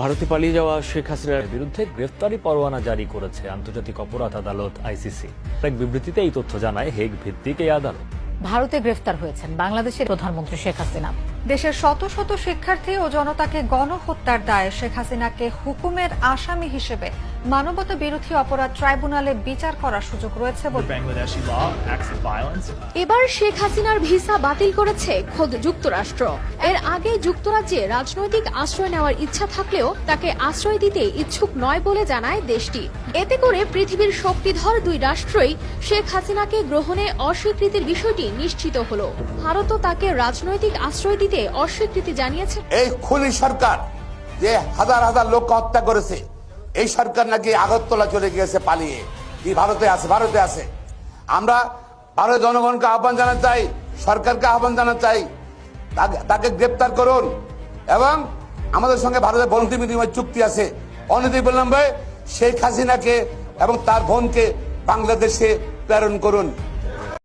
ভারতে পালিয়ে যাওয়া শেখ হাসিনার বিরুদ্ধে গ্রেফতারি পরোয়ানা জারি করেছে আন্তর্জাতিক অপরাধ আদালত আইসিসি। এক বিবৃতিতে এই তথ্য জানায় হেগ ভিত্তিক এই আদালত। ভারতে গ্রেফতার হয়েছেন বাংলাদেশের প্রধানমন্ত্রী শেখ হাসিনা। দেশের শত শত শিক্ষার্থী ও জনতাকে গণহত্যার দায়ে শেখ হাসিনাকে হুকুমের আসামি হিসেবে মানবতা বিরোধী অপরাধ ট্রাইব্যুনালে বিচার করার সুযোগ রয়েছে বলে এবার শেখ হাসিনার ভিসা বাতিল করেছে খোদ যুক্তরাষ্ট্র। এর আগে যুক্তরাজ্যে রাজনৈতিক আশ্রয় নেওয়ার ইচ্ছা থাকলেও তাকে আশ্রয় দিতে ইচ্ছুক নয় বলে জানায় দেশটি। এতে করে পৃথিবীর শক্তিধর দুই রাষ্ট্রই শেখ হাসিনাকে গ্রহণে অস্বীকৃতির বিষয়টি নিশ্চিত হলো। ভারতও তাকে রাজনৈতিক আশ্রয় দিতে অস্বীকৃতি জানিয়েছে। এই খুনি সরকার যে হাজার হাজার লোক হত্যা করেছে, এই সরকার নাকি আগরতলা চলে গিয়েছে পালিয়ে, কি ভারতে আছে। আমরা ভারতের জনগণকে আহ্বান জানাতে চাই, সরকারকে আহ্বান জানাতে চাই, তাকে গ্রেপ্তার করুন এবং আমাদের সঙ্গে ভারতের বন্দি বিনিময় চুক্তি আছে, অনতিবিলম্বে শেখ হাসিনাকে এবং তার বোনকে বাংলাদেশে প্রেরণ করুন।